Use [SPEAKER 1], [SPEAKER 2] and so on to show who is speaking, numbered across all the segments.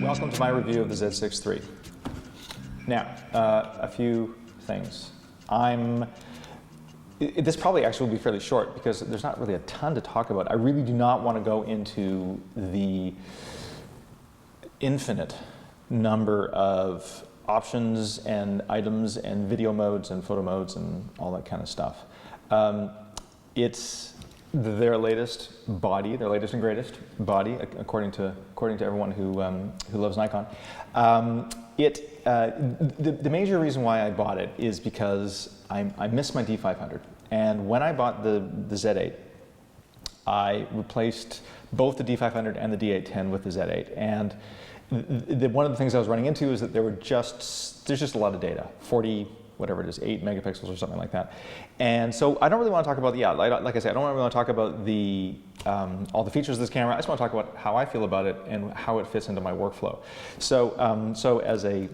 [SPEAKER 1] Welcome to my review of the Z6iii. Now, a few things. This probably actually will be fairly short because there's not really a ton to talk about. I really do not want to go into the infinite number of options and items and video modes and photo modes and all that kind of stuff. It's their latest body, their latest and greatest body, according to everyone who loves Nikon. The major reason why I bought it is because I missed my D500, and when I bought the Z8, I replaced both the D500 and the D810 with the Z8, and one of the things I was running into is that there's just a lot of data, 40, whatever it is, 8 megapixels or something like that. And so I don't really want to talk about, like I said, I don't really want to talk about all the features of this camera. I just want to talk about how I feel about it and how it fits into my workflow. So, so as a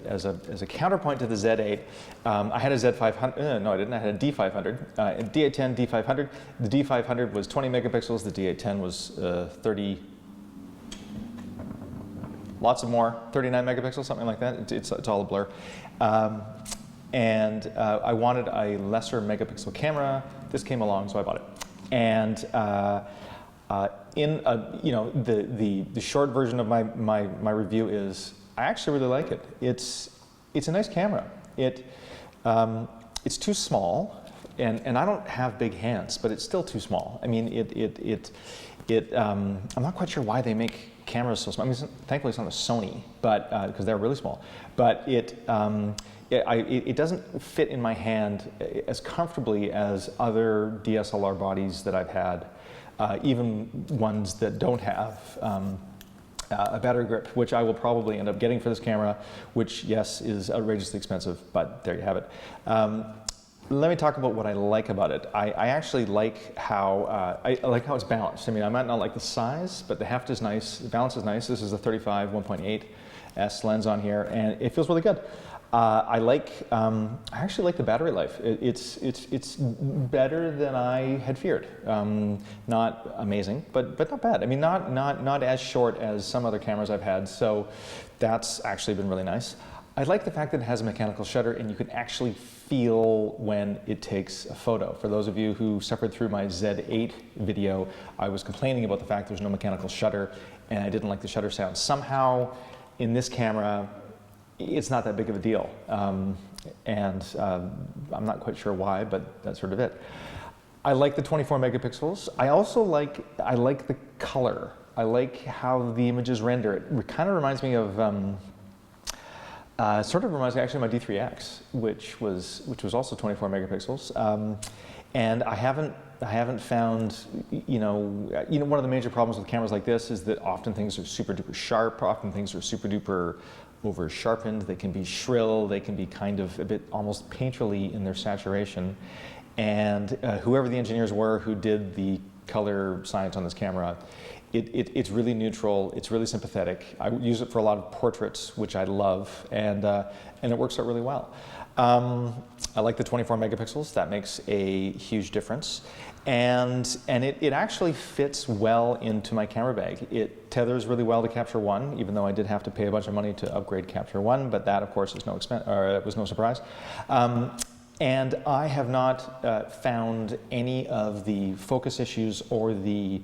[SPEAKER 1] counterpoint to the Z8, I had a Z500, no I didn't, I had a D500, D810, D500. The D500 was 20 megapixels, the D810 was 30, lots of more, 39 megapixels, something like that. It's all a blur. And I wanted a lesser megapixel camera. This came along, so I bought it. And the short version of my review is I actually really like it. It's a nice camera. It's too small, and I don't have big hands, but it's still too small. I mean, I'm not quite sure why they make cameras so small. I mean, thankfully it's not a Sony, but because they're really small. But it doesn't fit in my hand as comfortably as other DSLR bodies that I've had, even ones that don't have a battery grip, which I will probably end up getting for this camera, which, yes, is outrageously expensive, but there you have it. Let me talk about what I like about it. I actually like how it's balanced. I mean, I might not like the size, but the heft is nice, the balance is nice. This is a 35 1.8 S lens on here, and it feels really good. I actually like the battery life. It's better than I had feared. Not amazing, but not bad. I mean, not as short as some other cameras I've had. So that's actually been really nice. I like the fact that it has a mechanical shutter and you can actually feel when it takes a photo. For those of you who suffered through my Z8 video, I was complaining about the fact there's no mechanical shutter and I didn't like the shutter sound. Somehow in this camera, it's not that big of a deal. I'm not quite sure why, but that's sort of it. I like the 24 megapixels. I also like the color. I like how the images render. It kind of reminds me of sort of reminds me actually of my D3X, which was also 24 megapixels. And I haven't found, one of the major problems with cameras like this is that often things are super duper sharp, often things are super duper over sharpened, they can be shrill, they can be kind of a bit almost painterly in their saturation. And whoever the engineers were who did the color science on this camera, it's really neutral, it's really sympathetic. I use it for a lot of portraits, which I love, and it works out really well. I like the 24 megapixels, that makes a huge difference. And it actually fits well into my camera bag. It tethers really well to Capture One, even though I did have to pay a bunch of money to upgrade Capture One, but that of course is was no surprise. And I have not found any of the focus issues or the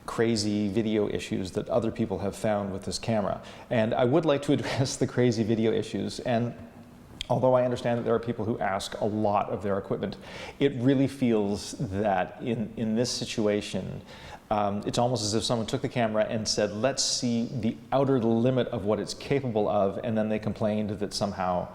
[SPEAKER 1] crazy video issues that other people have found with this camera. And I would like to address the crazy video issues. And although I understand that there are people who ask a lot of their equipment, it really feels that in this situation, it's almost as if someone took the camera and said, let's see the outer limit of what it's capable of, and then they complained that somehow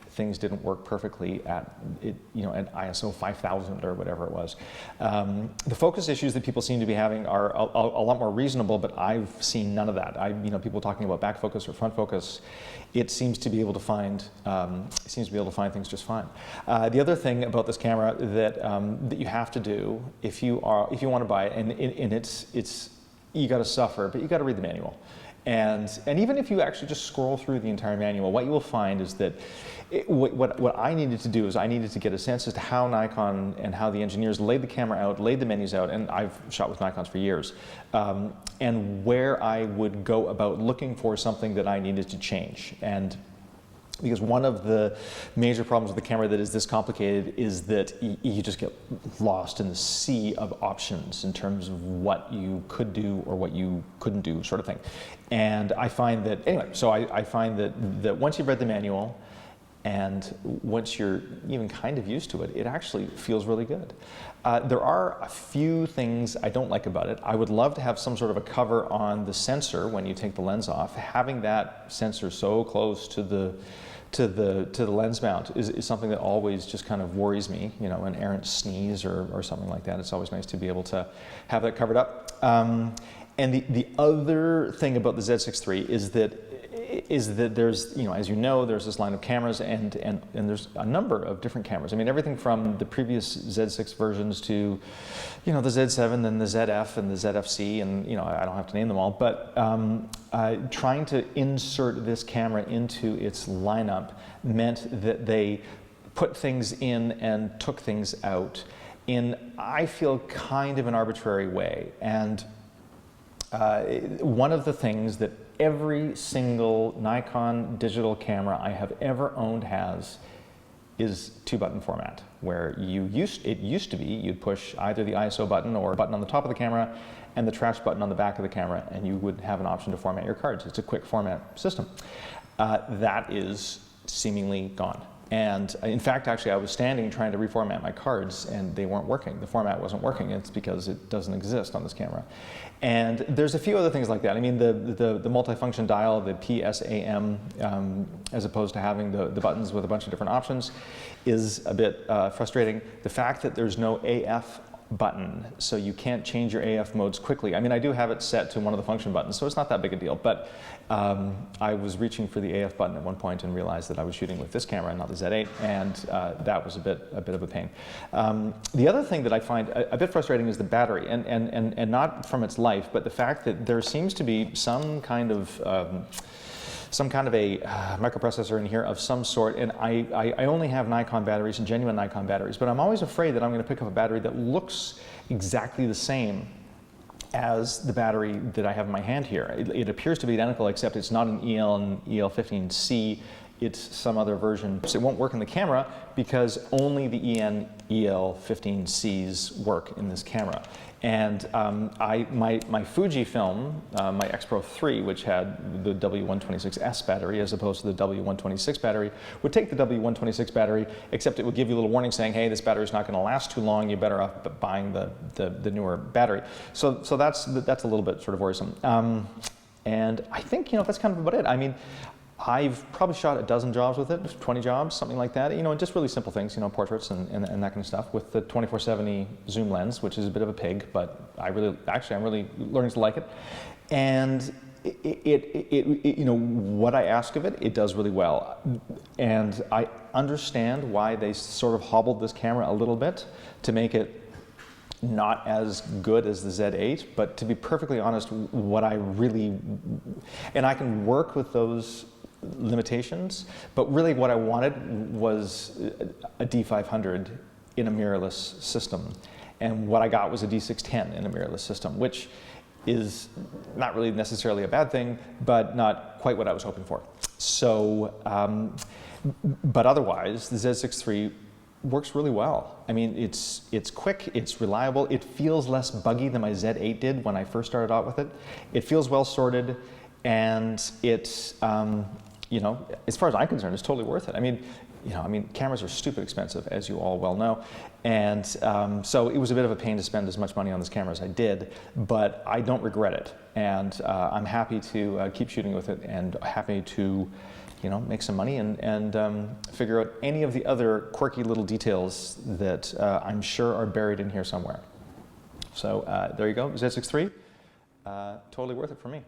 [SPEAKER 1] things didn't work perfectly at at ISO 5000 or whatever it was. The focus issues that people seem to be having are a lot more reasonable, but I've seen none of that. People talking about back focus or front focus, it seems to be able to find things just fine. The other thing about this camera that you have to do if you want to buy it, and it's you got to suffer, but you got to read the manual. And even if you actually just scroll through the entire manual, what you will find is that what I needed to do is I needed to get a sense as to how Nikon and how the engineers laid the camera out, laid the menus out, and I've shot with Nikons for years, and where I would go about looking for something that I needed to change. And because one of the major problems with the camera that is this complicated is that you just get lost in the sea of options in terms of what you could do or what you couldn't do, sort of thing. And I find that, anyway, so I find that once you've read the manual and once you're even kind of used to it, it actually feels really good. There are a few things I don't like about it. I would love to have some sort of a cover on the sensor when you take the lens off. Having that sensor so close to the lens mount is something that always just kind of worries me, you know, an errant sneeze or something like that. It's always nice to be able to have that covered up. And the other thing about the Z6iii is that there's, you know, as you know, there's this line of cameras and there's a number of different cameras. I mean, everything from the previous Z6 versions to, you know, the Z7 and the ZF and the ZFC, and, you know, I don't have to name them all, but trying to insert this camera into its lineup meant that they put things in and took things out in, I feel, kind of an arbitrary way. And one of the things that every single Nikon digital camera I have ever owned has is 2-button format, where it used to be you'd push either the ISO button or a button on the top of the camera and the trash button on the back of the camera, and you would have an option to format your cards. It's a quick format system. That is seemingly gone. And in fact, actually, I was standing trying to reformat my cards and they weren't working. The format wasn't working. It's because it doesn't exist on this camera. And there's a few other things like that. I mean, the multifunction dial, the PSAM, as opposed to having the buttons with a bunch of different options, is a bit frustrating. The fact that there's no AF button, so you can't change your AF modes quickly. I mean, I do have it set to one of the function buttons, so it's not that big a deal, but I was reaching for the AF button at one point and realized that I was shooting with this camera and not the Z8, and that was a bit of a pain. The other thing that I find a bit frustrating is the battery, and not from its life, but the fact that there seems to be some kind of a microprocessor in here of some sort, and I only have Nikon batteries and genuine Nikon batteries, but I'm always afraid that I'm going to pick up a battery that looks exactly the same as the battery that I have in my hand here. It appears to be identical, except it's not an EL and EL15C, it's some other version. So it won't work in the camera because only the EN EL15Cs work in this camera. And my Fuji film, my X Pro 3, which had the W126S battery as opposed to the W126 battery, would take the W126 battery, except it would give you a little warning saying, hey, this battery's not going to last too long, you're better off buying the newer battery. So that's a little bit sort of worrisome. And I think, you know, that's kind of about it. I mean, I've probably shot a dozen jobs with it, 20 jobs, something like that, you know, and just really simple things, you know, portraits and that kind of stuff with the 24-70 zoom lens, which is a bit of a pig, but I'm really learning to like it. And you know, what I ask of it, it does really well. And I understand why they sort of hobbled this camera a little bit to make it not as good as the Z8, but to be perfectly honest, what I really, and I can work with those limitations, but really what I wanted was a D500 in a mirrorless system. And what I got was a D610 in a mirrorless system, which is not really necessarily a bad thing, but not quite what I was hoping for. So, but otherwise, the Z6iii works really well. I mean, it's quick, it's reliable, it feels less buggy than my Z8 did when I first started out with it. It feels well sorted, and it's, you know, as far as I'm concerned, it's totally worth it. I mean, you know, cameras are stupid expensive, as you all well know, and so it was a bit of a pain to spend as much money on this camera as I did, but I don't regret it, and I'm happy to keep shooting with it, and happy to, you know, make some money and figure out any of the other quirky little details that I'm sure are buried in here somewhere. So there you go, Z6iii, totally worth it for me.